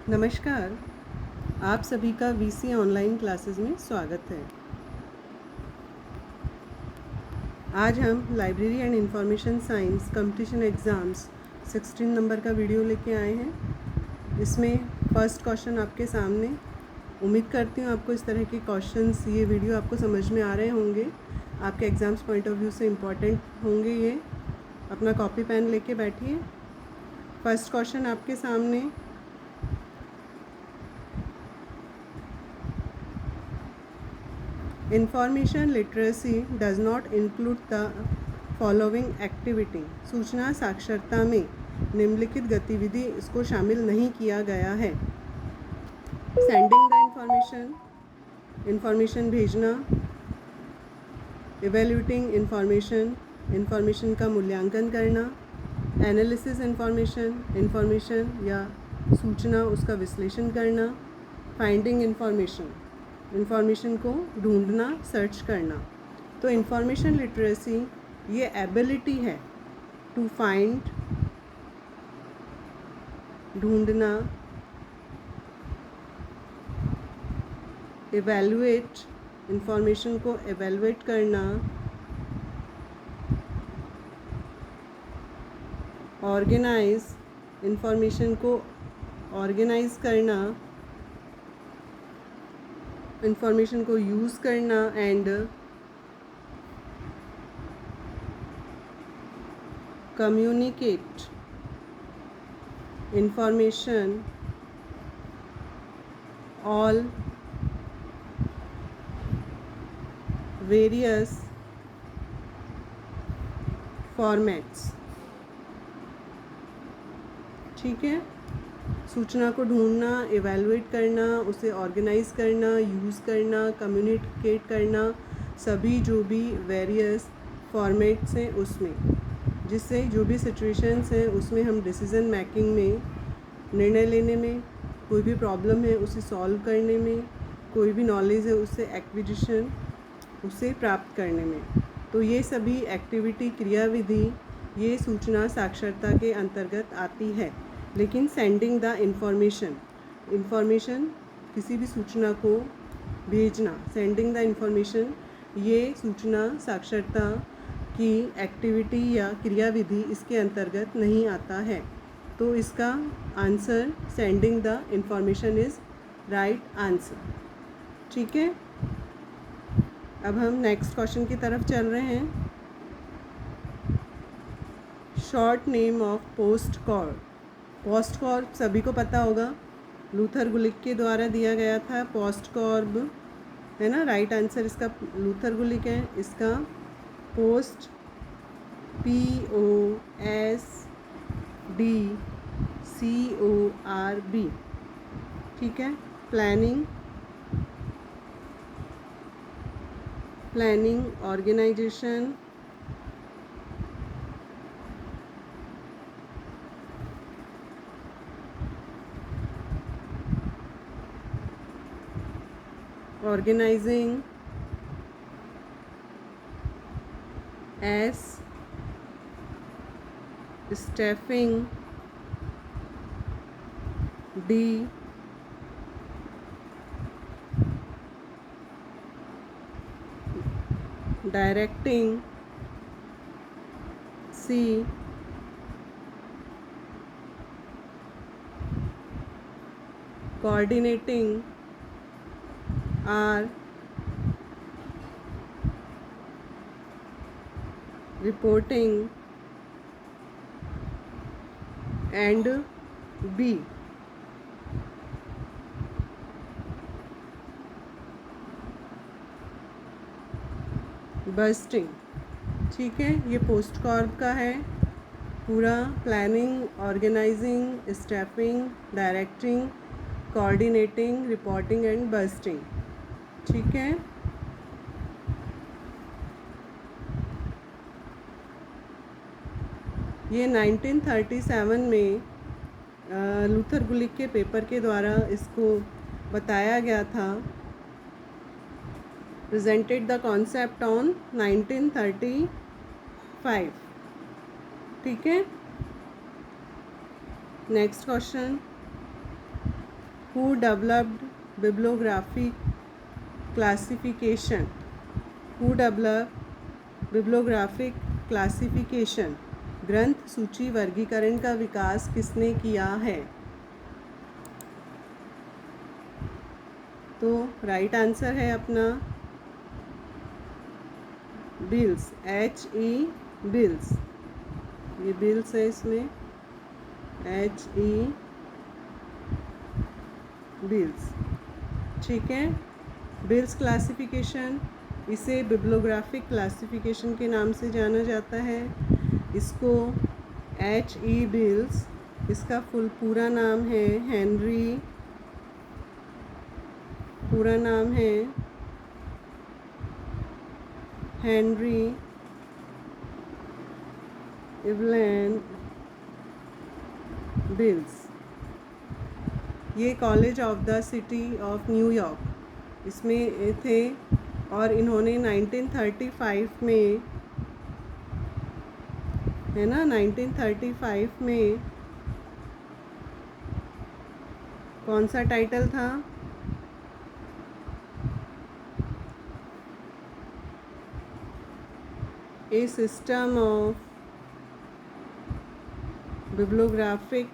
नमस्कार, आप सभी का वीसी ऑनलाइन क्लासेस में स्वागत है। आज हम library and information science competition exams 16 number का वीडियो लेके आए हैं। इसमें फर्स्ट क्वेश्चन आपके सामने। उम्मीद करती हूँ आपको इस तरह के क्वेश्चंस, ये वीडियो आपको समझ में आ रहे होंगे, आपके एग्ज़ाम्स पॉइंट ऑफ व्यू से इम्पॉर्टेंट होंगे ये। अपना कॉपी पेन लेके बैठिए। फर्स्ट क्वेश्चन आपके सामने। Information literacy does not include the following activity. सूचना साक्षरता में निम्नलिखित गतिविधि इसको शामिल नहीं किया गया है। सेंडिंग द इंफॉर्मेशन, इंफॉर्मेशन भेजना। इवेल्यूटिंग इंफॉर्मेशन, इंफॉर्मेशन का मूल्यांकन करना। एनालिसिस इंफॉर्मेशन, इंफॉर्मेशन या सूचना उसका विश्लेषण करना। फाइंडिंग इंफॉर्मेशन, इंफॉर्मेशन को ढूंढना, सर्च करना। तो इंफॉर्मेशन लिटरेसी ये एबिलिटी है टू फाइंड, ढूंढना, इवैल्यूएट, इंफॉर्मेशन को एवेलुएट करना, ऑर्गेनाइज, इंफॉर्मेशन को ऑर्गेनाइज करना, इंफॉर्मेशन को यूज़ करना and communicate information all various formats. ठीक है, सूचना को ढूंढना, इवैल्यूएट करना, उसे ऑर्गेनाइज करना, यूज़ करना, कम्युनिकेट करना, सभी जो भी वेरियस फॉर्मेट्स हैं उसमें, जिससे जो भी सिचुएशंस हैं उसमें हम डिसीज़न मेकिंग में, निर्णय लेने में, कोई भी प्रॉब्लम है उसे सॉल्व करने में, कोई भी नॉलेज है उससे एक्विजिशन, उसे प्राप्त करने में। तो ये सभी एक्टिविटी, क्रियाविधि ये सूचना साक्षरता के अंतर्गत आती है। लेकिन सेंडिंग द इंफॉर्मेशन, इंफॉर्मेशन किसी भी सूचना को भेजना, सेंडिंग द इंफॉर्मेशन ये सूचना साक्षरता की एक्टिविटी या क्रियाविधि इसके अंतर्गत नहीं आता है। तो इसका answer sending the information is right answer. ठीक है, अब हम नेक्स्ट क्वेश्चन की तरफ चल रहे हैं। Short name of post cord. Post कॉर्ब सभी को पता होगा, लूथर गुलिक के द्वारा दिया गया था। पोस्ट कॉर्ब है ना, राइट आंसर इसका लूथर गुलिक है। इसका पोस्ट POSTCORB। ठीक है, planning, planning organisation, organizing, S staffing, D directing, C coordinating, R reporting and B budgeting. ठीक है, ये पोस्ट कॉर्ब का है पूरा। Planning, organising, staffing, directing, coordinating, reporting and budgeting. ठीक है, ये 1937 में लूथर गुलिक के पेपर के द्वारा इसको बताया गया था। Presented the concept on 1935। ठीक है, next question. Who developed bibliographic classification, who developed bibliographic classification, ग्रंथ सूची वर्गीकरण का विकास किसने किया है? तो राइट आंसर है अपना बिल्स, HE बिल्स। ये बिल्स है, इसमें HE बिल्स। ठीक है, बिल्स क्लासिफिकेशन, इसे बिब्लियोग्राफिक क्लासिफिकेशन के नाम से जाना जाता है। इसको HE बिल्स, इसका पूरा नाम है हेनरी इवलन बिल्स। ये college of the city of New York इसमें थे और इन्होंने 1935 में, है ना, 1935 में कौन सा टाइटल था? ए सिस्टम ऑफ बिब्लियोग्राफिक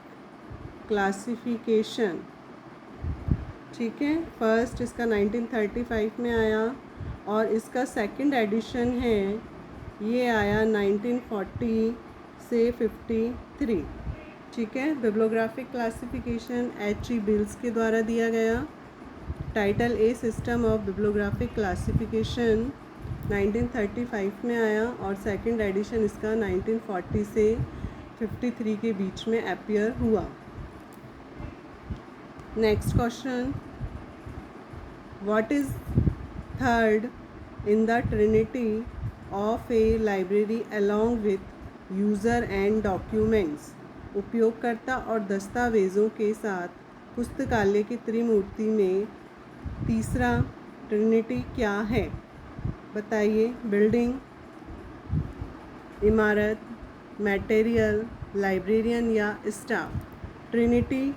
क्लासिफिकेशन। ठीक है, फर्स्ट इसका 1935 में आया और इसका सेकंड एडिशन है, ये आया 1940 से 53। ठीक है, बिब्लियोग्राफिक क्लासिफिकेशन HE बिल्स के द्वारा दिया गया। Title A system of bibliographic classification 1935 में आया और सेकंड एडिशन इसका 1940 से 53 के बीच में अपीयर हुआ। Next question, what is third in the Trinity of A library along with user and documents? उपयोगकर्ता और दस्तावेज़ों के साथ पुस्तकालय की त्रिमूर्ति में तीसरा ट्रिनिटी क्या है? बताइए। बिल्डिंग, इमारत, मटेरियल, लाइब्रेरियन या स्टाफ। ट्रिनिटी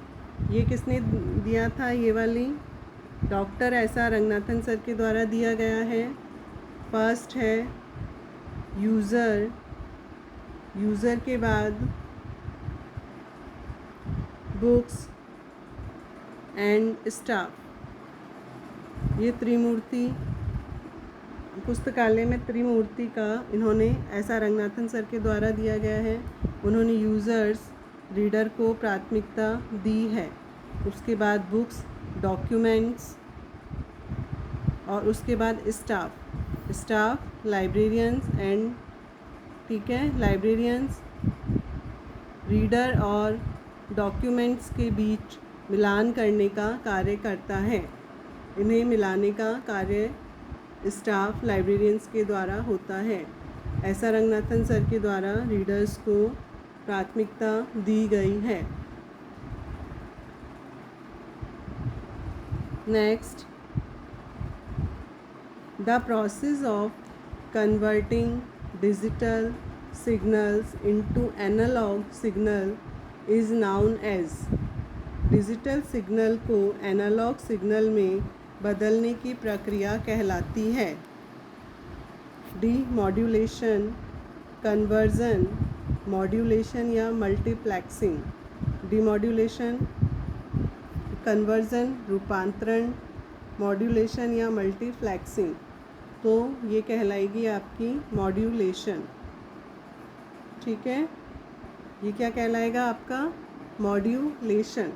ये किसने दिया था? ये वाली डॉक्टर SR रंगनाथन सर के द्वारा दिया गया है। फर्स्ट है यूज़र, यूज़र के बाद बुक्स एंड स्टाफ। ये त्रिमूर्ति, पुस्तकालय में त्रिमूर्ति का इन्होंने SR रंगनाथन सर के द्वारा दिया गया है। उन्होंने यूज़र्स, रीडर को प्राथमिकता दी है, उसके बाद बुक्स, डॉक्यूमेंट्स और उसके बाद स्टाफ लाइब्रेरियंस एंड, ठीक है, लाइब्रेरियंस रीडर और डॉक्यूमेंट्स के बीच मिलान करने का कार्य करता है। इन्हें मिलाने का कार्य स्टाफ लाइब्रेरियंस के द्वारा होता है। SR रंगनाथन सर के द्वारा रीडर्स को प्राथमिकता दी गई है। Next, the process of converting digital signals into analogue signal is known as. Digital signal को एनालॉग सिग्नल में बदलने की प्रक्रिया कहलाती है। डी मॉड्यूलेशन, कन्वर्जन, मॉड्यूलेशन या मल्टीप्लेक्सिंग। डिमॉड्यूलेशन, कन्वर्जन रूपांतरण, मॉड्यूलेशन या मल्टीप्लेक्सिंग। तो ये कहलाएगी आपकी मॉड्यूलेशन। ठीक है, ये क्या कहलाएगा आपका? Modulation.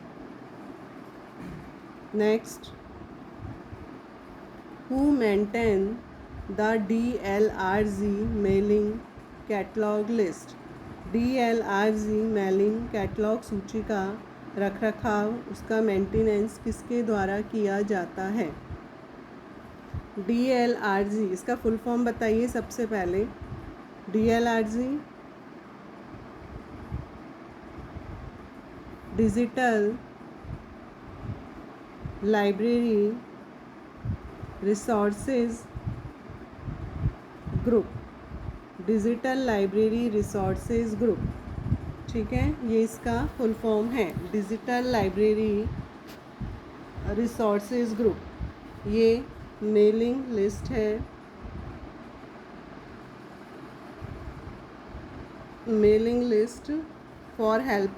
Next, who maintain the DLRG mailing catalogue list. DLRG mailing catalogue सूची का रखरखाव, उसका मेंटेनेंस किसके द्वारा किया जाता है? DLRG, इसका फुल फॉर्म बताइए सबसे पहले। DLRG digital library resources group. Digital library resources group. ठीक है, ये इसका फुल फॉर्म है, डिजिटल लाइब्रेरी रिसोर्सेज ग्रुप, ये मेलिंग लिस्ट है। मेलिंग लिस्ट फॉर हेल्प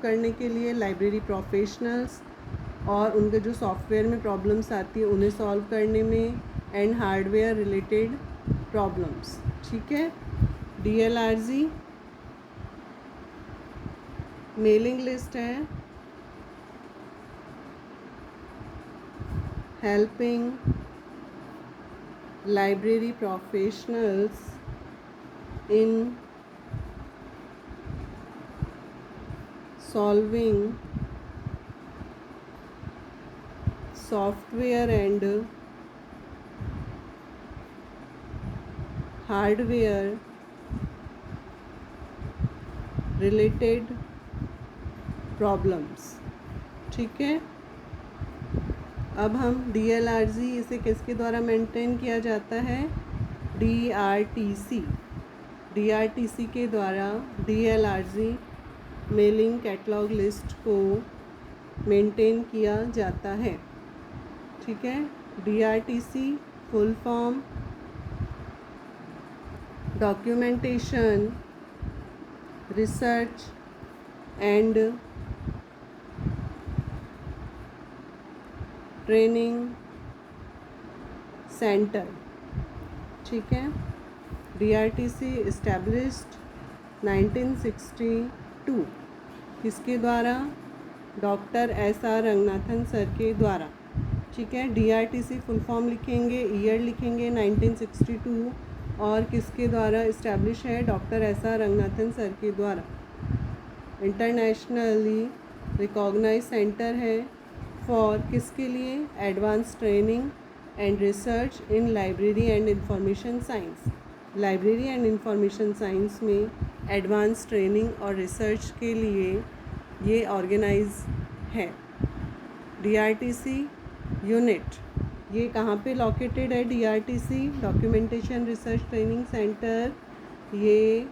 करने के लिए लाइब्रेरी प्रोफेशनल्स और उनके जो सॉफ्टवेयर में प्रॉब्लम्स आती है उन्हें सॉल्व करने में, एंड हार्डवेयर रिलेटेड प्रॉब्लम्स। ठीक है। DLRG मेलिंग लिस्ट है, helping library professionals in solving software and hardware related problems। ठीक है। अब हम DLRG इसे किसके द्वारा मेंटेन किया जाता है? DRTC के द्वारा DLRG मेलिंग कैटलॉग लिस्ट को मेंटेन किया जाता है। ठीक है। DRTC full form documentation research and training centre. ठीक है। DRTC इस्टेब्लिश्ड 1962 किसके द्वारा? डॉक्टर SR रंगनाथन सर के द्वारा। ठीक है। DRTC फुल फॉर्म लिखेंगे, ईयर लिखेंगे 1962, और किसके द्वारा इस्टेब्लिश है? डॉक्टर SR रंगनाथन सर के द्वारा। इंटरनेशनली रिकॉग्नाइज सेंटर है फॉर किसके लिए? Advance training and research in library and information science. Library and information science में एडवांस ट्रेनिंग और रिसर्च के लिए ये ऑर्गेनाइज है। DRTC यूनिट, ये कहाँ पे लोकेटेड है? DRTC documentation research training centre, ये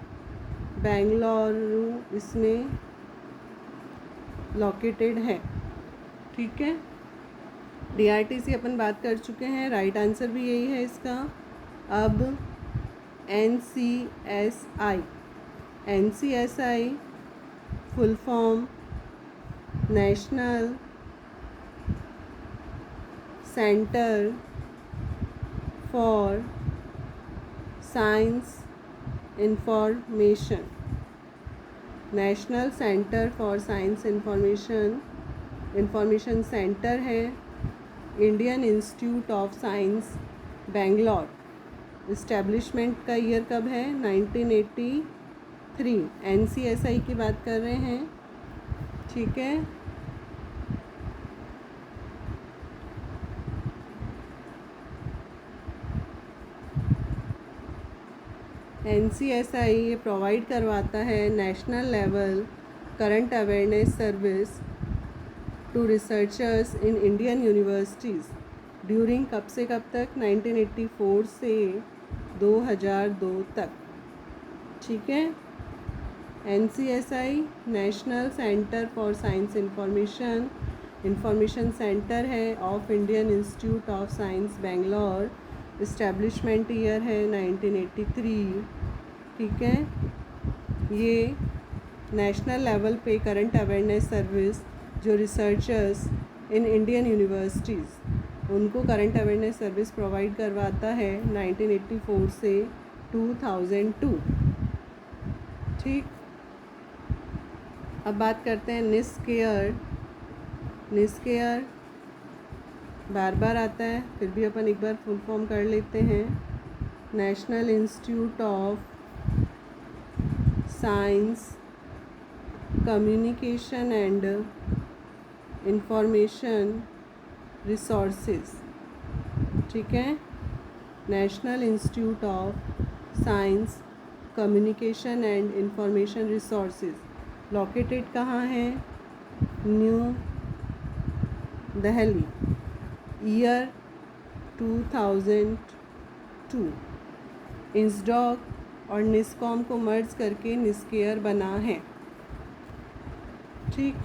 बेंगलुरु इसमें लोकेटेड है। ठीक है। DRTC अपन बात कर चुके हैं, राइट आंसर भी यही है इसका। अब NCSI full form National Centre for Science Information. National Centre for Science Information centre है Indian Institute of Science Bangalore. Establishment का ईयर कब है? 1983। NCSI की बात कर रहे हैं। ठीक है। NCSI ये प्रोवाइड करवाता है national level current awareness service to researchers in Indian universities during कब से कब तक? 1984 से 2002 तक। ठीक है। NCSI National Centre for Science Information centre है of Indian Institute of Science Bangalore. Establishment year है 1983। ठीक है। ये नेशनल लेवल पे करंट अवेयरनेस सर्विस जो रिसर्चर्स इन इंडियन यूनिवर्सिटीज़ उनको करंट अवेयरनेस सर्विस प्रोवाइड करवाता है 1984 से 2002। ठीक। अब बात करते हैं निस्केयर बार बार आता है, फिर भी अपन एक बार फुल फॉर्म कर लेते हैं। National institute of science communication and information resources. ठीक है। National institute of science communication and information resources located कहाँ है? न्यू दिल्ली। ईयर 2002। इंसडॉक और निस्कॉम को मर्ज करके निस्केयर बना है। ठीक।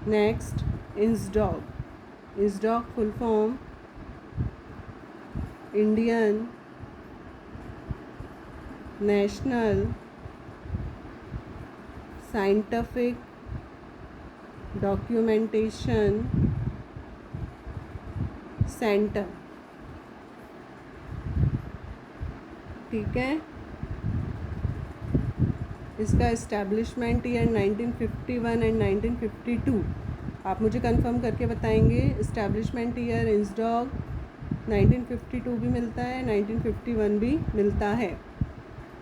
Next INSDOC. INSDOC full form Indian National Scientific Documentation Center. ठीक है, इसका इस्टेब्लिशमेंट ईयर 1951 एंड 1952 आप मुझे कंफर्म करके बताएंगे. इस्टेब्लिशमेंट ईयर INSDOC 1952 भी मिलता है, 1951 भी मिलता है.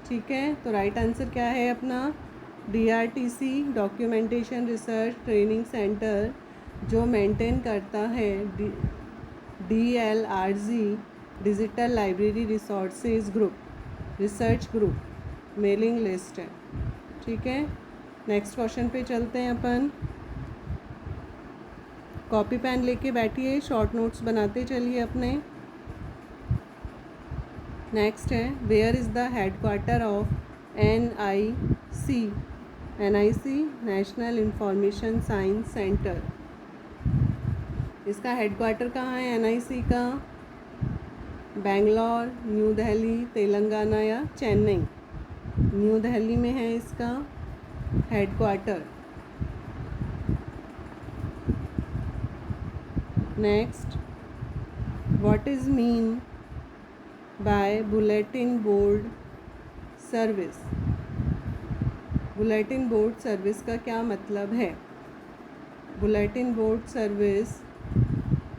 ठीक है, तो राइट आंसर क्या है अपना? DRTC documentation research training centre जो मेंटेन करता है DLRG digital library resources group research group mailing list है. ठीक है, नेक्स्ट क्वेश्चन पे चलते हैं अपन. कॉपी पेन लेके बैठिए, शॉर्ट नोट्स बनाते चलिए अपने. नेक्स्ट है, where is the headquarter of NIC. NIC national information science centre. इसका हेडक्वार्टर कहाँ है NIC का? बेंगलोर, न्यू दिल्ली, तेलंगाना या चेन्नई? न्यू दिल्ली में है इसका headquarter. Next, what is mean by bulletin board service? Bulletin board service का क्या मतलब है? बुलेटिन बोर्ड सर्विस,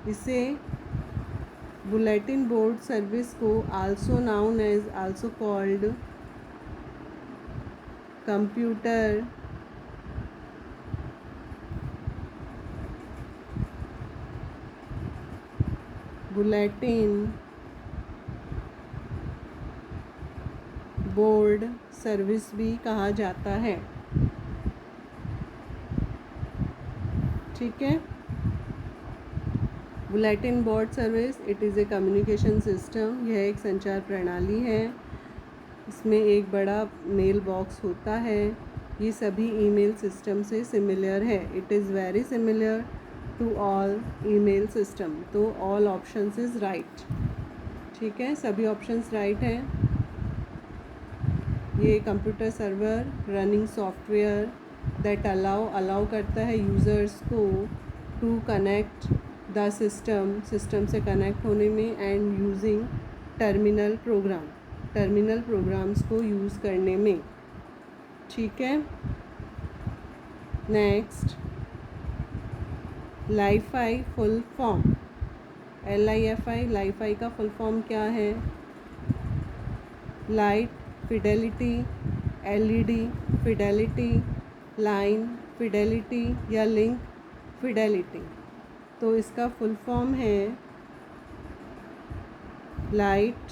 इसे बुलेटिन बोर्ड सर्विस को also known as also called computer bulletin board service भी कहा जाता है. ठीक है, bulletin board service it is a communication system. यह एक संचार प्रणाली है. इसमें एक बड़ा मेल बॉक्स होता है. ये सभी ईमेल सिस्टम से सिमिलर है. It is very similar to all email system. तो ऑल ऑप्शंस इज़ राइट. ठीक है, सभी ऑप्शंस राइट हैं. ये computer server running software that allow करता है यूज़र्स को टू कनेक्ट द सिस्टम से कनेक्ट होने में एंड यूजिंग टर्मिनल प्रोग्राम्स को यूज़ करने में. ठीक है, next, LiFi full form. LIFI LiFi का फुल फॉर्म क्या है? Light Fidelity, LED Fidelity, line Fidelity या लिंक फिडेलिटी. तो इसका फुल फॉर्म है लाइट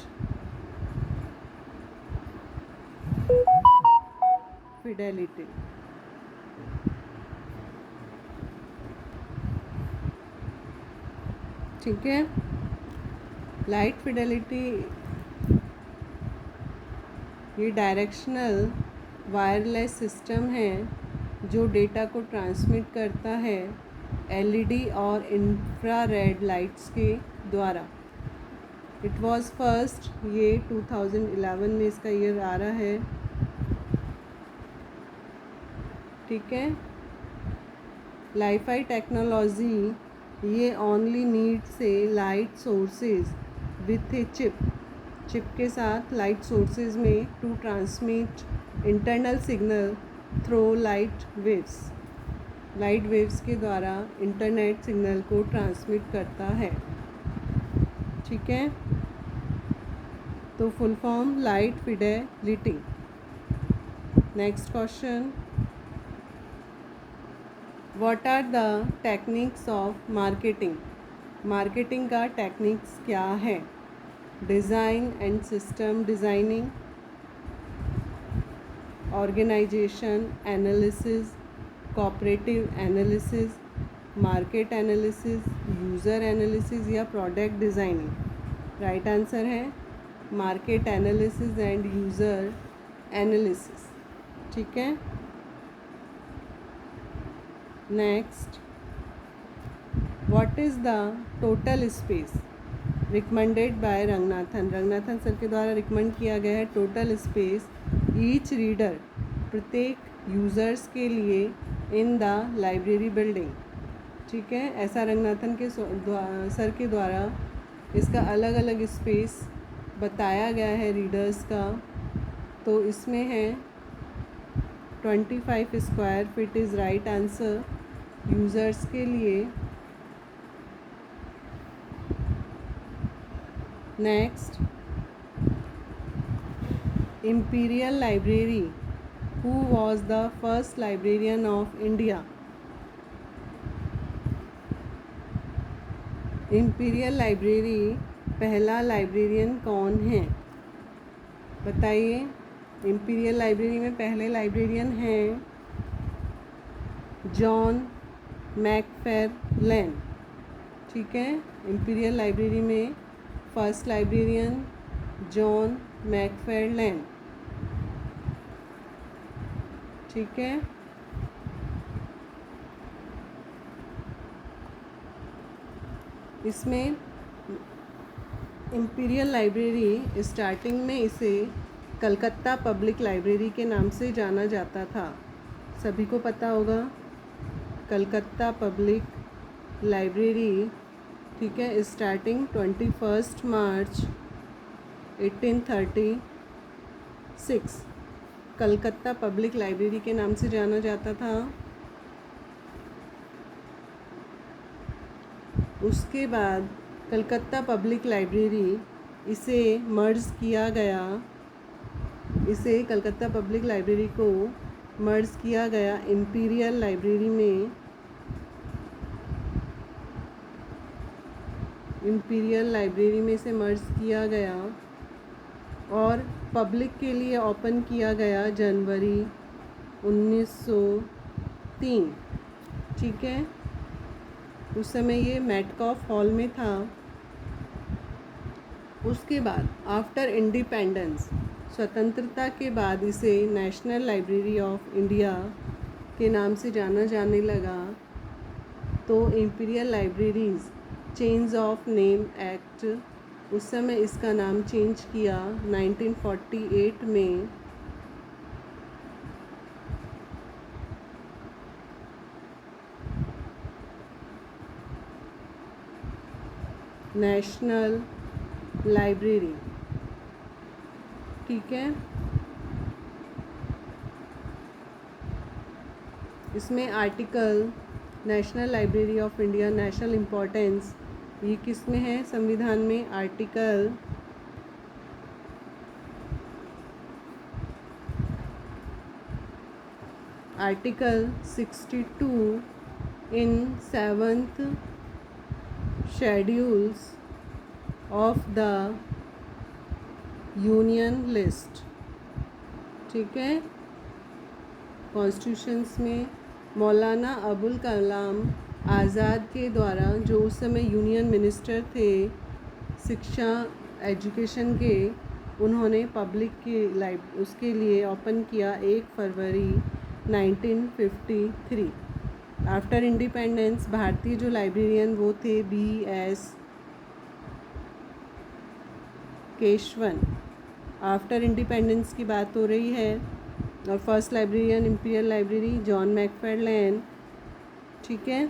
फिडेलिटी. ठीक है, लाइट फिडेलिटी ये डायरेक्शनल वायरलेस सिस्टम है जो डेटा को ट्रांसमिट करता है LED और इंफ्रारेड लाइट्स के द्वारा. इट वाज फर्स्ट, ये 2011 में इसका ईयर आ रहा है. ठीक है, लाईफाई टेक्नोलॉजी ये only needs a light sources with a chip के साथ लाइट सोर्सेज में to transmit internal signal through light waves के द्वारा इंटरनेट सिग्नल को ट्रांसमिट करता है. ठीक है, तो full form light fidelity. Next question, what are the techniques of marketing? Marketing का टेक्निक्स क्या है? Design and system designing, organisation analysis, cooperative analysis, market analysis, user analysis या प्रोडक्ट डिज़ाइनिंग. राइट आंसर है market analysis and user analysis. ठीक है, next, what is the total space recommended by Ranganathan sir के द्वारा recommend किया गया है total space each reader, प्रत्येक यूज़र्स के लिए, इन द लाइब्रेरी बिल्डिंग। ठीक है, ऐसा रंगनाथन के सर के द्वारा इसका अलग अलग स्पेस बताया गया है रीडर्स का। तो इसमें है 25 square feet is right answer users के लिए। Next, imperial library, who was the first librarian of India. Imperial library पहला लाइब्रेरियन कौन है, बताइए। इम्पीरियल लाइब्रेरी में पहले लाइब्रेरियन हैं जॉन मैकफेरलैन। ठीक है, इम्पीरियल लाइब्रेरी में फर्स्ट लाइब्रेरियन जॉन मैकफेरलैन। ठीक है, इसमें इम्पीरियल लाइब्रेरी स्टार्टिंग में इसे कलकत्ता पब्लिक लाइब्रेरी के नाम से जाना जाता था, सभी को पता होगा कलकत्ता पब्लिक लाइब्रेरी। ठीक है, स्टार्टिंग 21 मार्च 1836 कलकत्ता पब्लिक लाइब्रेरी के नाम से जाना जाता था। उसके बाद कलकत्ता पब्लिक लाइब्रेरी इसे मर्ज किया गया, इसे कलकत्ता पब्लिक लाइब्रेरी को मर्ज किया गया इम्पीरियल लाइब्रेरी में। इम्पीरियल लाइब्रेरी में इसे मर्ज किया गया और पब्लिक के लिए ओपन किया गया जनवरी 1903। ठीक है, उस समय ये मेटकॉफ हॉल में था। उसके बाद आफ्टर इंडिपेंडेंस, स्वतंत्रता के बाद इसे नेशनल लाइब्रेरी ऑफ इंडिया के नाम से जाना जाने लगा। तो imperial libraries change of name act, उस समय इसका नाम चेंज किया 1948 में। National library. ठीक है, इसमें article national Library of India national importance, ये किस में है संविधान में, article 62 in 7th schedules of the union list. ठीक है, कॉन्स्टिट्यूशंस में मौलाना अबुल कलाम आज़ाद के द्वारा, जो उस समय यूनियन मिनिस्टर थे शिक्षा एजुकेशन के, उन्होंने पब्लिक के उसके लिए ओपन किया 1 फरवरी 1953। आफ्टर इंडिपेंडेंस भारतीय जो लाइब्रेरियन वो थे B.S. केशवन। आफ्टर इंडिपेंडेंस की बात हो रही है और first librarian Imperial Library John Macfarlane. ठीक है,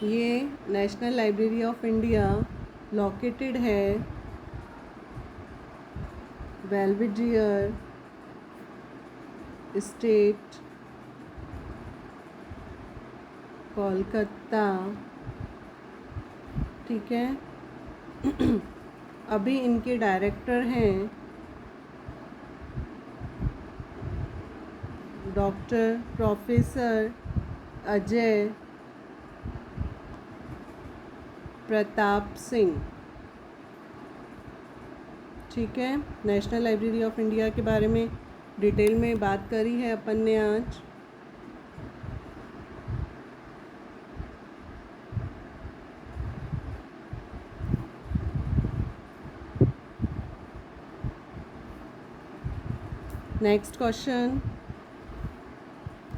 ये National Library of India located है बेल्वेडियर स्टेट, कोलकाता। ठीक है, अभी इनके डायरेक्टर हैं डॉक्टर प्रोफेसर अजय प्रताप सिंह। ठीक है, नेशनल लाइब्रेरी ऑफ इंडिया के बारे में डिटेल में बात करी है अपन ने आज। Next question,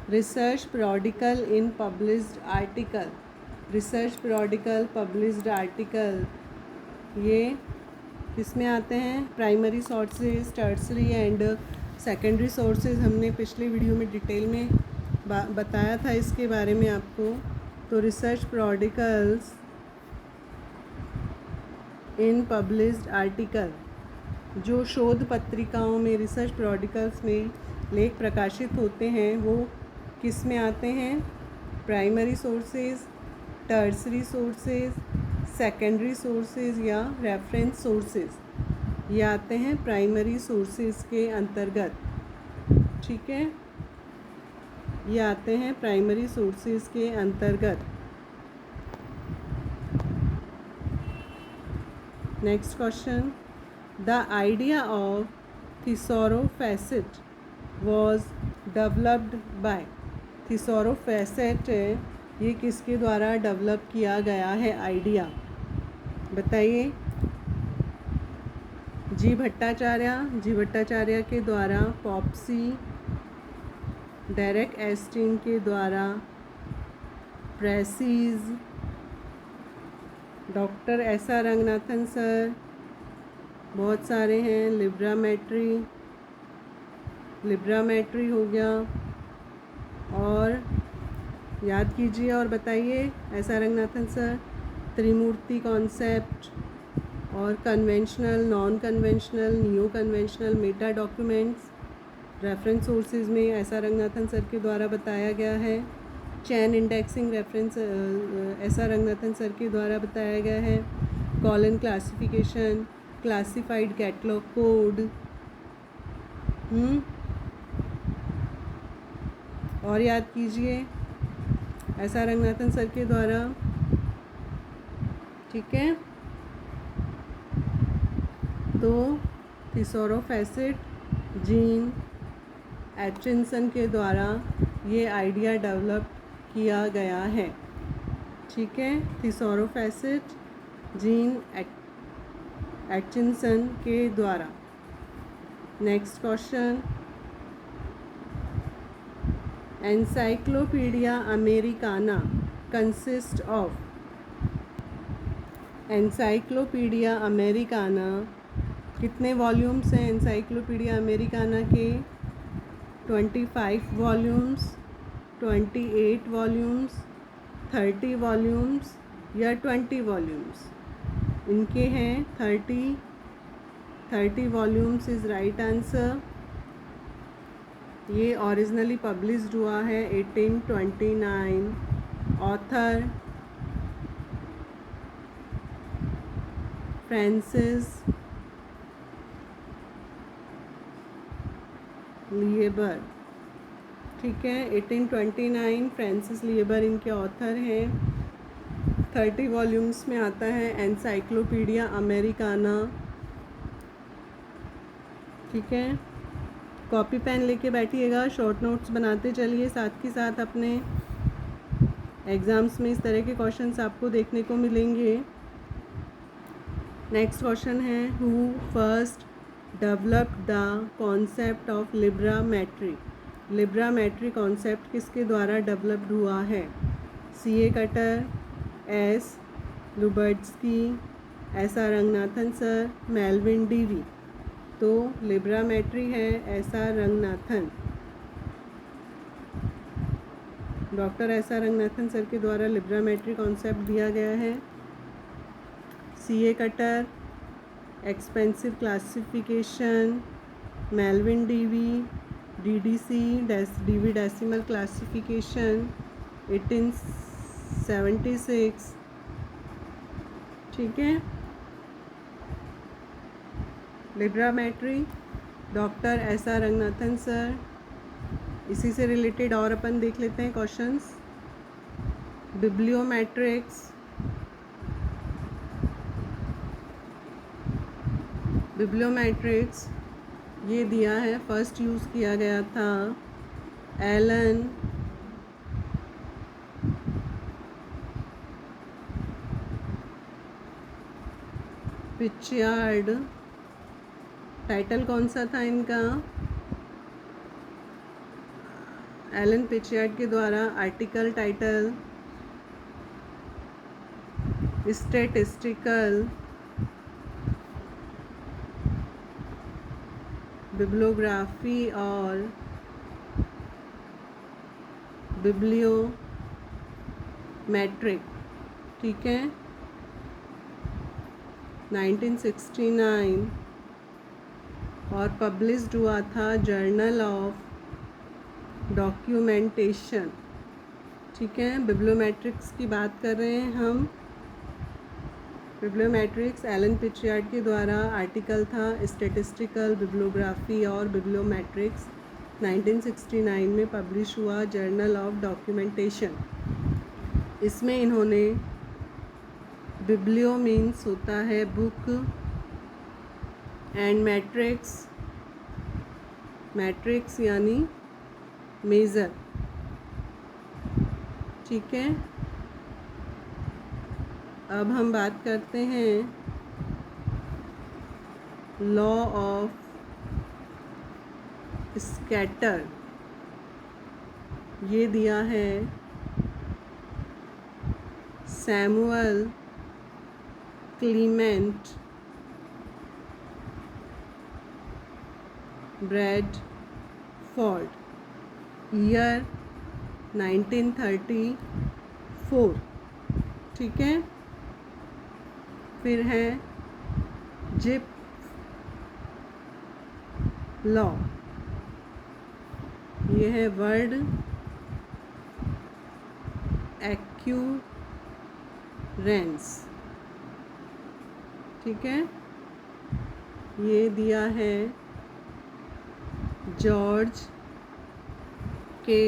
research periodical in published article. Research periodical published article ये किसमें आते हैं? Primary sources, tertiary and secondary sources. हमने पिछले वीडियो में डिटेल में बताया था इसके बारे में आपको। तो रिसर्च periodicals इन पब्लिश्ड आर्टिकल, जो शोध पत्रिकाओं में, रिसर्च periodicals में लेख प्रकाशित होते हैं वो किस में आते हैं? Primary sources, tertiary sources, secondary sources या रेफरेंस सोर्सेज। ये आते हैं प्राइमरी सोर्सेज के अंतर्गत। ठीक है, ये आते हैं प्राइमरी सोर्सेज के अंतर्गत। Next question, the idea of thesaurofacet was developed by. Thesaurofacet ये किसके द्वारा डेवलप किया गया है आइडिया? बताइए। जी भट्टाचार्य के द्वारा, पॉप्सी, डेरेक एस्टिन के द्वारा, प्रेसीज, डॉक्टर एस.आर. रंगनाथन सर, बहुत सारे हैं, लिब्रामेट्री हो गया। और याद कीजिए और बताइए एस.आर. रंगनाथन सर। त्रिमूर्ति कॉन्सेप्ट और conventional, non conventional, neo conventional meta documents reference sources में एस.आर. रंगनाथन सर के द्वारा बताया गया है। Chain indexing reference S R. Ranganathan sir के द्वारा बताया गया है। Colon classification, classified catalogue code. और याद कीजिए एस.आर. रंगनाथन सर के द्वारा। ठीक है, तो थिसॉरोफेसिट, जीन एटकिंसन के द्वारा ये आइडिया डेवलप किया गया है। ठीक है, थिसॉरोफेसिट, जीन एटकिंसन के द्वारा। Next question, encyclopedia Americana consist of. Encyclopedia Americana कितने वॉल्यूम्स हैं? एनसाइक्लोपीडिया अमेरिकाना के 25 वॉल्यूम्स, 28 वॉल्यूम्स, 30 वॉल्यूम्स या 20 वॉल्यूम्स। इनके हैं 30 वॉल्यूम्स इज़ राइट आंसर। ये ओरिजिनली पब्लिश्ड हुआ है 1829। Author Francis Lieber. ठीक है, 1829 फ्रांसिस लिएबर इनके ऑथर हैं। 30 वॉल्यूम्स में आता है एनसाइक्लोपीडिया अमेरिकाना। ठीक है, कॉपी पेन लेके बैठिएगा, शॉर्ट नोट्स बनाते चलिए। साथ के साथ अपने एग्ज़ाम्स में इस तरह के क्वेश्चंस आपको देखने को मिलेंगे। नेक्स्ट क्वेश्चन है, who first developed the concept of librametry. Librametry concept किसके द्वारा डेवलप्ड हुआ है? C.A. कटर, एस लुबर्ट्स्की, एस.आर. Ranganathan sir, Melvil Dewey. तो लिब्रामेट्री है एस.आर. रंगनाथन, डॉक्टर एस.आर. रंगनाथन सर के द्वारा लिब्रामेट्री कॉन्सेप्ट दिया गया है। C.A. Cutter, expansive classification, Melvil Dewey, DDC Dewey decimal classification 1876। ठीक है, लिब्रामेट्री डॉक्टर एस.आर. रंगनाथन सर। इसी से रिलेटेड और अपन देख लेते हैं क्वेश्चंस। बिब्लियोमेट्रिक्स ये दिया है, फर्स्ट यूज़ किया गया था एलन पिचियार्ड। टाइटल कौन सा था इनका? एलन पिचियार्ड के द्वारा आर्टिकल टाइटल स्टैटिस्टिकल बिब्लियोग्राफी और बिब्लियोमेट्रिक, ठीक है, 1969 और पब्लिश्ड हुआ था जर्नल ऑफ डॉक्यूमेंटेशन, ठीक है। बिब्लियोमेट्रिक्स की बात कर रहे हैं हम। बिब्लियोमेट्रिक्स एलन पिचियार्ड के द्वारा आर्टिकल था स्टैटिस्टिकल बिब्लियोग्राफी और बिब्लियोमेट्रिक्स, 1969 में पब्लिश हुआ जर्नल ऑफ डॉक्यूमेंटेशन। इसमें इन्होंने बिब्लियो मीन्स होता है बुक एंड मैट्रिक्स यानी मेज़र, ठीक है। अब हम बात करते हैं लॉ ऑफ स्कैटर। ये दिया है सैमुअल क्लीमेंट ब्रैडफोर्ड, ईयर 1934, ठीक है। फिर है जिप लॉ, ये है वर्ड एक्यूरेंस, ठीक है। ये दिया है जॉर्ज के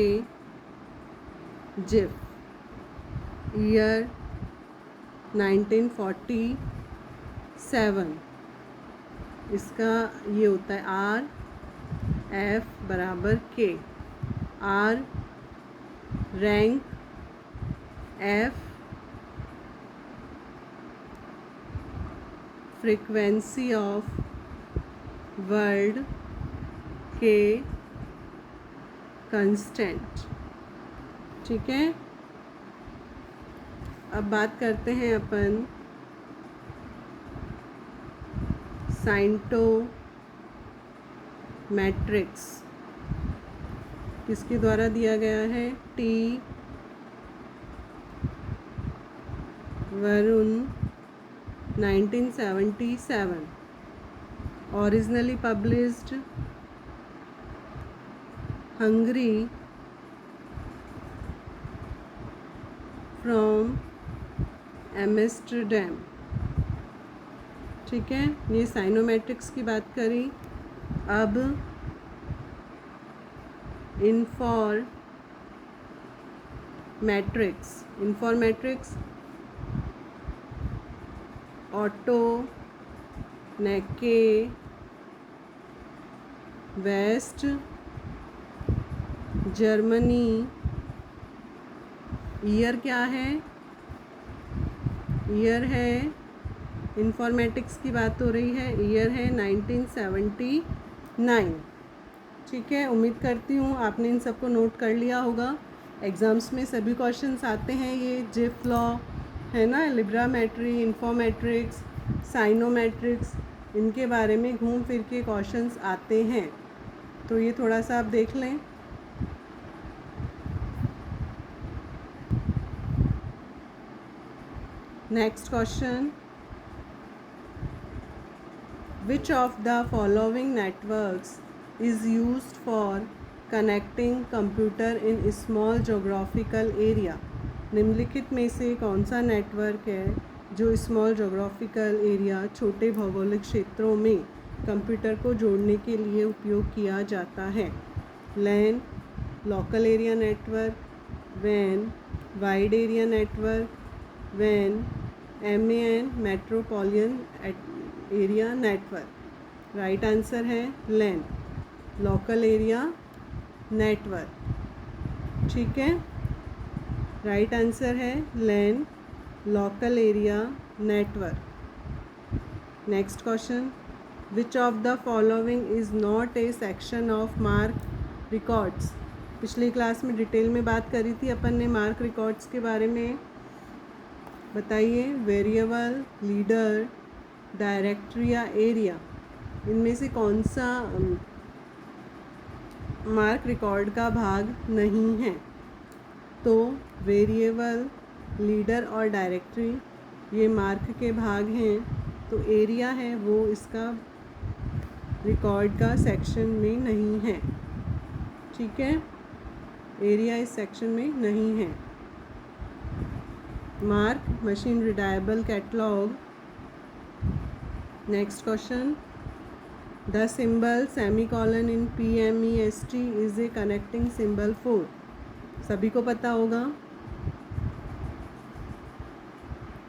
जिप, ईयर 1947। इसका ये होता है RF = K, R rank, F frequency of word, K constant, ठीक है। अब बात करते हैं अपन साइंटोमेट्रिक्स, किसके द्वारा दिया गया है, T Varun, 1977, originally published Hungary from Amsterdam, ठीक है। ये साइनोमेट्रिक्स की बात करी। अब इन्फॉर्मेट्रिक्स ऑटो नेके वेस्ट जर्मनी, ईयर क्या है, ईयर है, इन्फॉर्मेटिक्स की बात हो रही है, ईयर है 1979, ठीक है। उम्मीद करती हूँ आपने इन सबको नोट कर लिया होगा। एग्ज़ाम्स में सभी क्वेश्चंस आते हैं, ये जिप लॉ है ना, लिब्रामेट्री, इन्फॉर्मेट्रिक्स, साइनोमेट्रिक्स, इनके बारे में घूम फिर के क्वेश्चंस आते हैं, तो ये थोड़ा सा आप देख लें। Next question, which of the following networks is used for connecting computer in small geographical area। निम्नलिखित में से कौन सा नेटवर्क है जो स्मॉल जोग्राफिकल एरिया, छोटे भौगोलिक क्षेत्रों में कंप्यूटर को जोड़ने के लिए उपयोग किया जाता है। LAN, local area network, van, wide area network, van, MAN metropolitan area network. Right answer है लैन, लोकल एरिया नेटवर्क, ठीक है। राइट आंसर है LAN, local area network. Next question, which of the following is not a section of MARC records. पिछली class में detail में बात करी थी अपन ने मार्क रिकॉर्ड्स के बारे में। बताइए, वेरिएबल, लीडर, डायरेक्टरी या एरिया, इनमें से कौन सा मार्क रिकॉर्ड का भाग नहीं है? तो वेरिएबल, लीडर और डायरेक्टरी ये मार्क के भाग हैं, तो एरिया है वो इसका रिकॉर्ड का सेक्शन में नहीं है। ठीक है, एरिया इस सेक्शन में नहीं है। MARC machine readable catalogue. Next question, the symbol semicolon in PMEST is a connecting symbol for. सभी को पता होगा,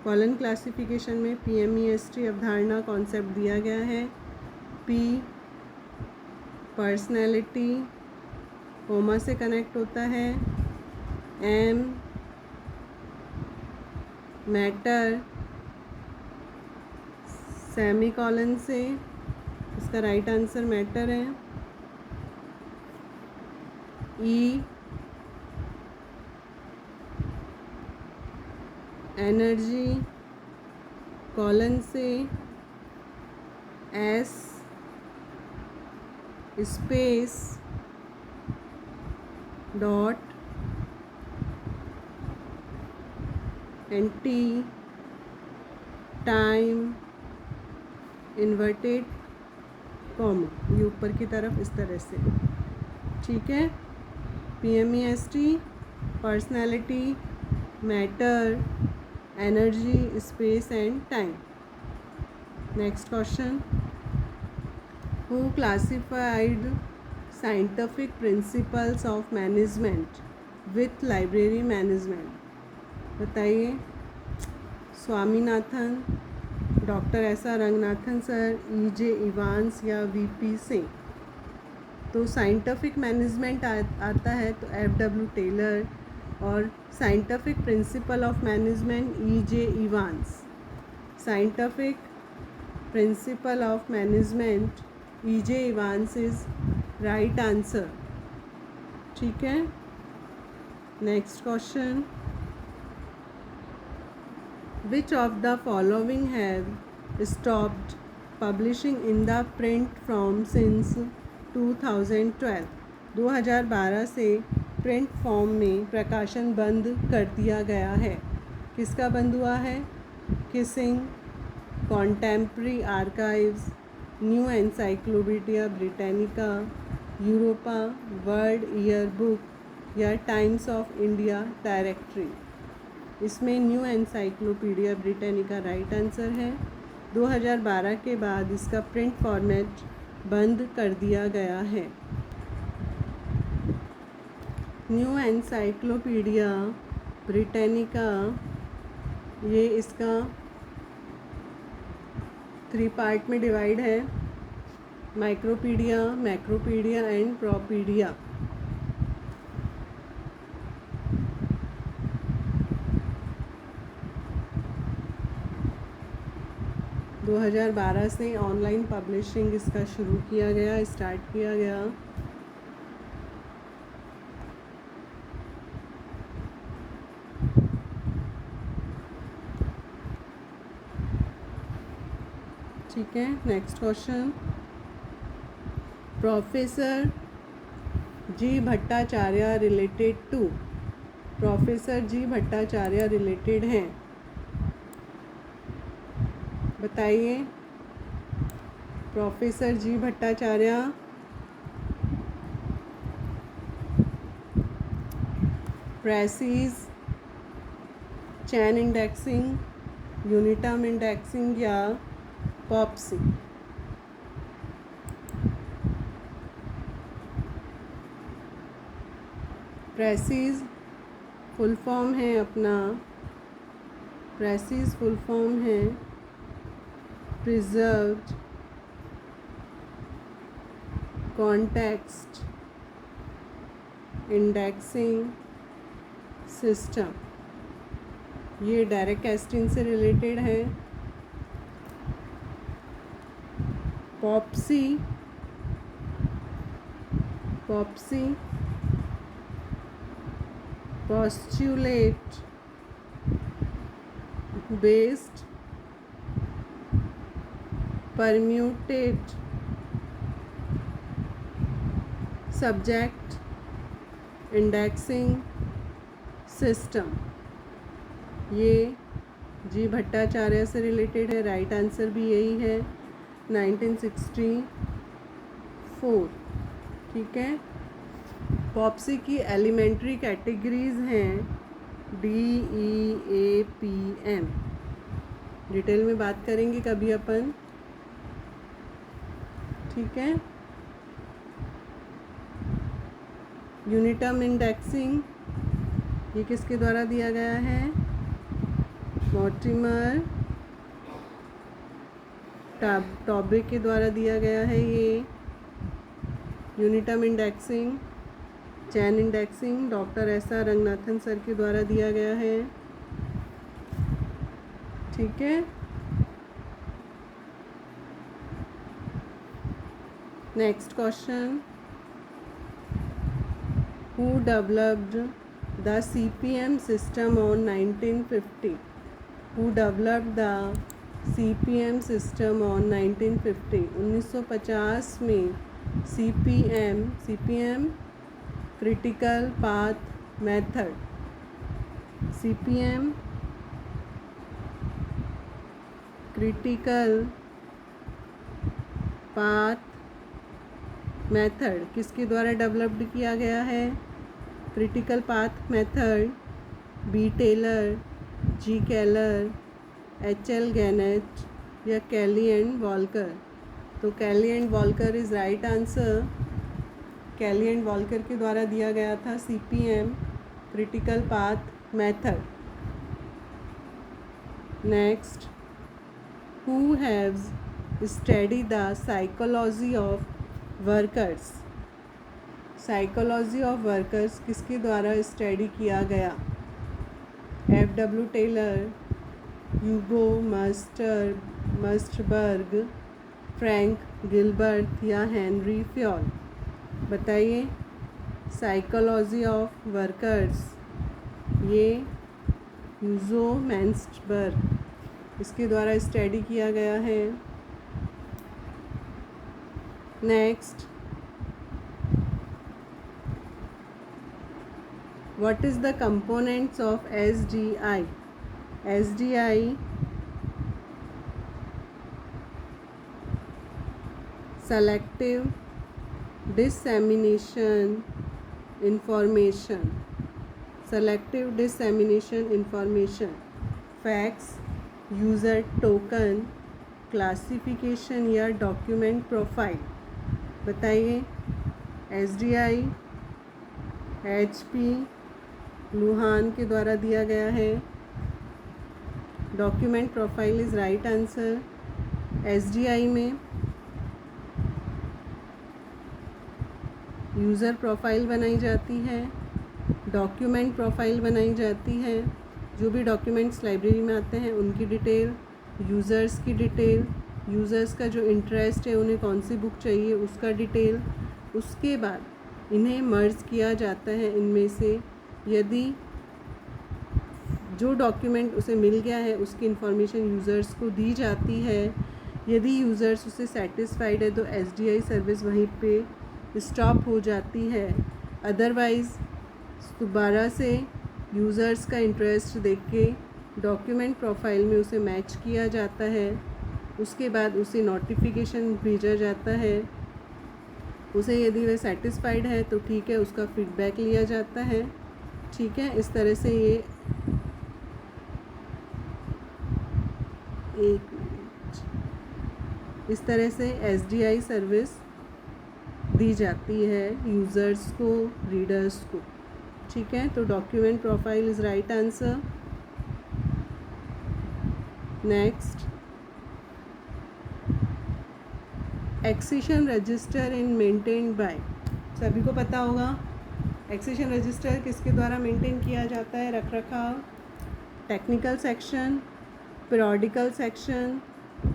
कॉलन क्लासिफिकेशन में PMEST अवधारणा कॉन्सेप्ट दिया गया है। P पर्सनैलिटी, कोमा से कनेक्ट होता है। M मैटर, सेमीकोलन से, इसका राइट आंसर मैटर है। E एनर्जी, कॉलन से। S space, dot, and T time, inverted comma, ये ऊपर की तरफ इस तरह से। ठीक है, PMEST personality, matter, energy, space and time. Next question, who classified scientific principles of management with library management. बताइए, Swaminathan, doctor S.R. Ranganathan sir, E.J. Evans या VP सिंह। तो साइंटिफिक मैनेजमेंट आता है तो F.W. टेलर, और scientific principle of management E.J. Evans. Scientific principle of management E.J. Evans is right answer. ठीक है, next question, which of the following have stopped publishing in the print form since 2012। 2012 से print form में प्रकाशन बंद कर दिया गया है। किसका बंद हुआ है? Kissing, contemporary archives, new encyclopedia Britannica, Europa, world year book या टाइम्स ऑफ इंडिया डायरेक्टरी। इसमें new encyclopedia Britannica right answer है। 2012 के बाद इसका प्रिंट फॉर्मेट बंद कर दिया गया है। न्यू एनसाइक्लोपीडिया ब्रिटानिका, ये इसका 3 पार्ट में डिवाइड है, माइक्रोपीडिया, मैक्रोपीडिया एंड प्रोपीडिया। दो 2012 से ऑनलाइन पब्लिशिंग इसका शुरू किया गया, स्टार्ट किया गया। ठीक है, next question, professor G Bhattacharya related to. Professor G Bhattacharya related हैं, बताइए। Professor G Bhattacharya PRECIS, chain indexing, uniterm indexing या पॉप्सी। प्रेसीज फुल फॉर्म है अपना, प्रेसीज फुल फॉर्म है प्रिजर्व्ड कॉन्टेक्स्ट इंडेक्सिंग सिस्टम। ये डायरेक्ट कास्टिंग से रिलेटेड है। POPSI postulate based, permutate, subject indexing system। ये जी भट्टाचार्य से रिलेटेड है। राइट आंसर भी यही है, 1964। ठीक है। पॉप्सी की एलिमेंट्री कैटेगरीज हैं DEAPM। डिटेल में बात करेंगे कभी अपन। ठीक है। यूनिटर्म इंडेक्सिंग, ये किसके द्वारा दिया गया है? मॉर्टिमर टॉबे के द्वारा दिया गया है ये uniterm indexing. Chain indexing doctor SR Ranganathan sir के द्वारा दिया गया है। ठीक है। Next question, who developed the CPM system on 1950? Who developed the CPM system on 1950? 1950 में CPM critical path method, CPM critical path method किसके द्वारा डेवलप्ड किया गया है? Critical path method B. Taylor, G. Keller, HL. Gantt या Kelly and Walker. तो Kelly and Walker is right answer. Kelly and Walker के द्वारा दिया गया था CPM critical path method. Next, who haves study the psychology of workers? Psychology of workers किसके द्वारा study किया गया? FW. Taylor, Hugo Munsterberg, Frank Gilbreth या हेनरी फ्योल। बताइए। साइकोलॉजी ऑफ वर्कर्स, ये ह्यूगो मस्टबर्ग इसके द्वारा स्टडी किया गया है। Next, what is the components of SDI? SDI selective dissemination information, selective dissemination information, facts, user token, classification या डॉक्यूमेंट प्रोफाइल। बताइए। SDI HP लुहान के द्वारा दिया गया है। Document profile is right answer. SDI में यूज़र प्रोफाइल बनाई जाती है, डॉक्यूमेंट प्रोफाइल बनाई जाती है। जो भी डॉक्यूमेंट्स लाइब्रेरी में आते हैं उनकी डिटेल, यूज़र्स की डिटेल, यूज़र्स का जो इंटरेस्ट है, उन्हें कौन सी बुक चाहिए उसका डिटेल। उसके बाद इन्हें मर्ज किया जाता है इनमें से। यदि जो डॉक्यूमेंट उसे मिल गया है उसकी इन्फॉर्मेशन यूज़र्स को दी जाती है। यदि यूज़र्स उससे सेटिस्फाइड है तो SDI सर्विस वहीं पे स्टॉप हो जाती है। अदरवाइज़ दोबारा से यूज़र्स का इंटरेस्ट देख के डॉक्यूमेंट प्रोफाइल में उसे मैच किया जाता है। उसके बाद उसे नोटिफिकेशन भेजा जाता है। उसे यदि वह सेटिस्फाइड है तो ठीक है, उसका फीडबैक लिया जाता है। ठीक है। इस तरह से ये इस तरह से SDI सर्विस दी जाती है यूज़र्स को, रीडर्स को। ठीक है। तो document profile is right answer. Next, accession register in maintained by. सभी को पता होगा एक्सेशन रजिस्टर किसके द्वारा मेंटेन किया जाता है, रख रखाव। Technical section, periodical section,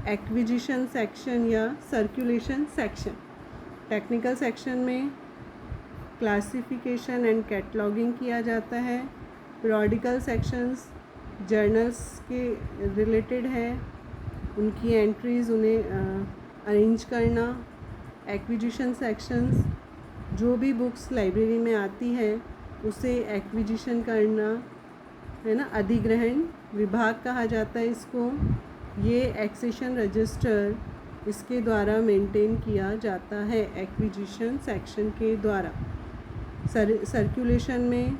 acquisition section या सर्कुलेशन सेक्शन। टेक्निकल सेक्शन में क्लासिफिकेशन एंड कैटलॉगिंग किया जाता है। पीरियोडिकल सेक्शंस जर्नल्स के रिलेटेड है, उनकी एंट्रीज़ उन्हें अरेंज करना। एक्विजिशन सेक्शंस, जो भी बुक्स लाइब्रेरी में आती है उसे एक्विजिशन करना, है ना, अधिग्रहण विभाग कहा जाता है इसको। ये एक्सेशन रजिस्टर इसके द्वारा मेंटेन किया जाता है, एक्विजिशन सेक्शन के द्वारा। सर्कुलेशन में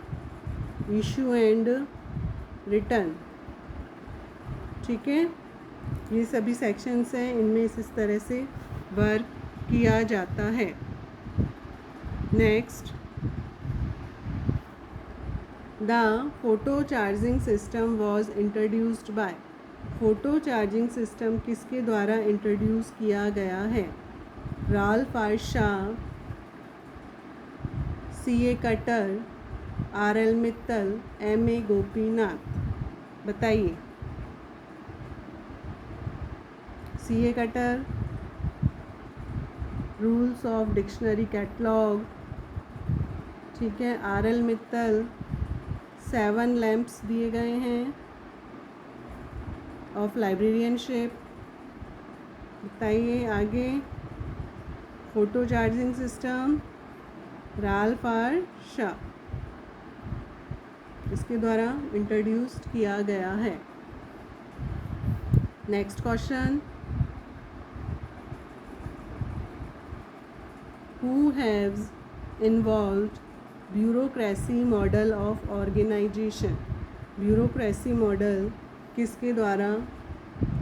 इशू एंड रिटर्न, ठीक है, ये सभी सेक्शंस हैं, इनमें इस तरह से वर्क किया जाता है। Next, the photo charging system was introduced by. Photo charging system किसके द्वारा इंट्रोड्यूस किया गया है? Ralph R Shaw, C.A. Cutter, R.L. Mittal, M.A. Gopinath. बताइए। C.A. Cutter, rules of dictionary catalogue, ठीक है। R.L. मित्तल, 7 लैम्प्स दिए गए हैं ऑफ लाइब्रेरियनशिप। बताइए आगे। Photo charging system Ralph R Shaw, इसके द्वारा इंट्रोड्यूस्ड किया गया है। Next question, who haves involved bureaucracy model of organisation. Bureaucracy model किसके द्वारा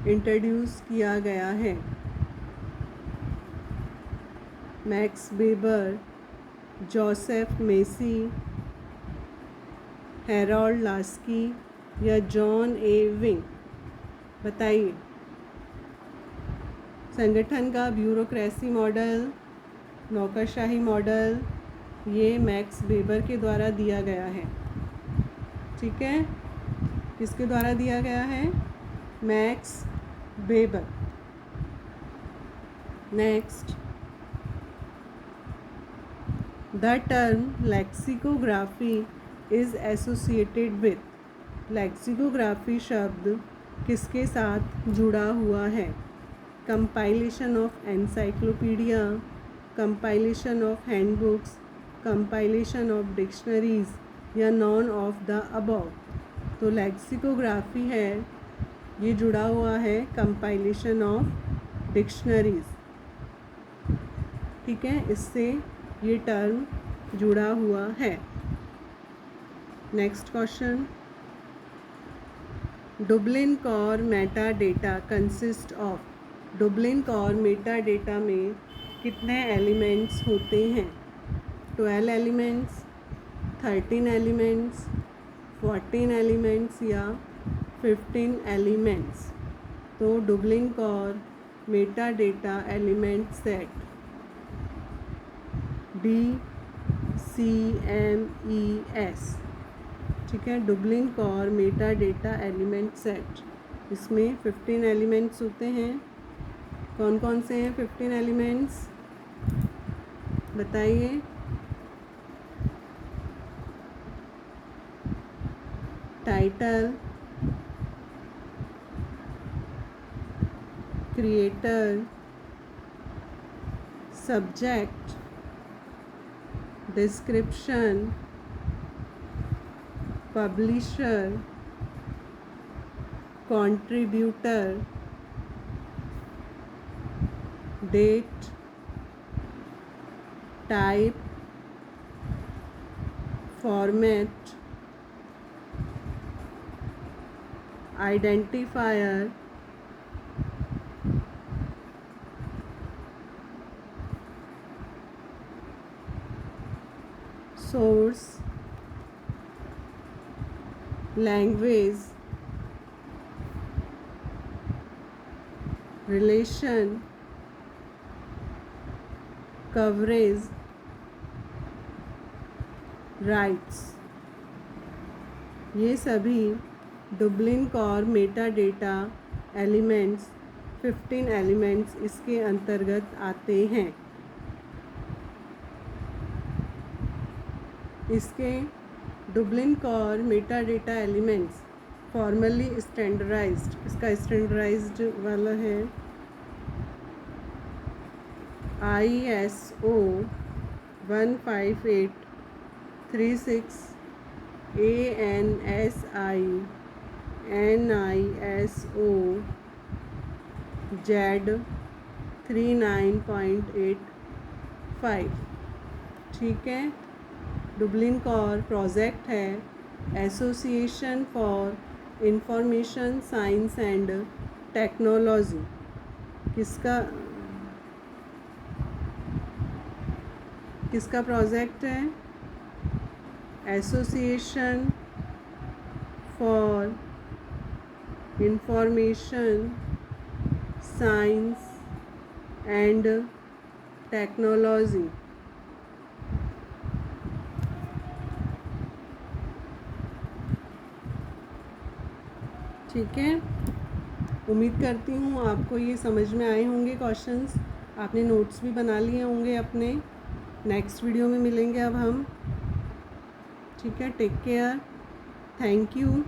इंट्रोड्यूस किया गया है? Max Weber, Joseph Massie, Harold Laski या जॉन ए विंग। बताइए। संगठन का ब्यूरोक्रेसी मॉडल, नौकरशाही मॉडल, ये मैक्स वेबर के द्वारा दिया गया है, ठीक है। किसके द्वारा दिया गया है? Max weber. Next, the term lexicography is associated with. Lexicography शब्द किसके साथ जुड़ा हुआ है? Compilation of encyclopedia, compilation of handbooks, compilation of dictionaries या नॉन ऑफ द अबव। तो लेक्सिकोग्राफी है, ये जुड़ा हुआ है कंपाइलेशन ऑफ डिक्शनरीज, ठीक है, इससे ये टर्म जुड़ा हुआ है। Next question, Dublin core Meta data consist of. Dublin core Meta data में कितने एलिमेंट्स होते हैं? 12 एलिमेंट्स, 13 एलिमेंट्स, 14 एलिमेंट्स या 15 एलिमेंट्स। तो Dublin core Meta data element set DCMES, ठीक है। Dublin core Meta data element set, इसमें 15 एलिमेंट्स होते हैं। कौन कौन से हैं 15 एलिमेंट्स? बताइए। Title, creator, subject, description, publisher, contributor, date, type, format, identifier, source, language, relation, coverage, rights. ये सभी Dublin core metadata elements, 15 elements इसके अंतर्गत आते हैं। इसके Dublin core metadata elements formally standardised, इसका स्टैंडर्डाइज्ड वाला है ISO 15836 ANSI NISO Z 39.85। ठीक है। डुबलिन कोर प्रोजेक्ट है association for information science and technology. किसका प्रोजेक्ट है? Association for information science and technology. ठीक है। उम्मीद करती हूँ आपको ये समझ में आए होंगे क्वेश्चंस, आपने नोट्स भी बना लिए होंगे अपने। नेक्स्ट वीडियो में मिलेंगे अब हम। ठीक है, टेक केयर, थैंक यू।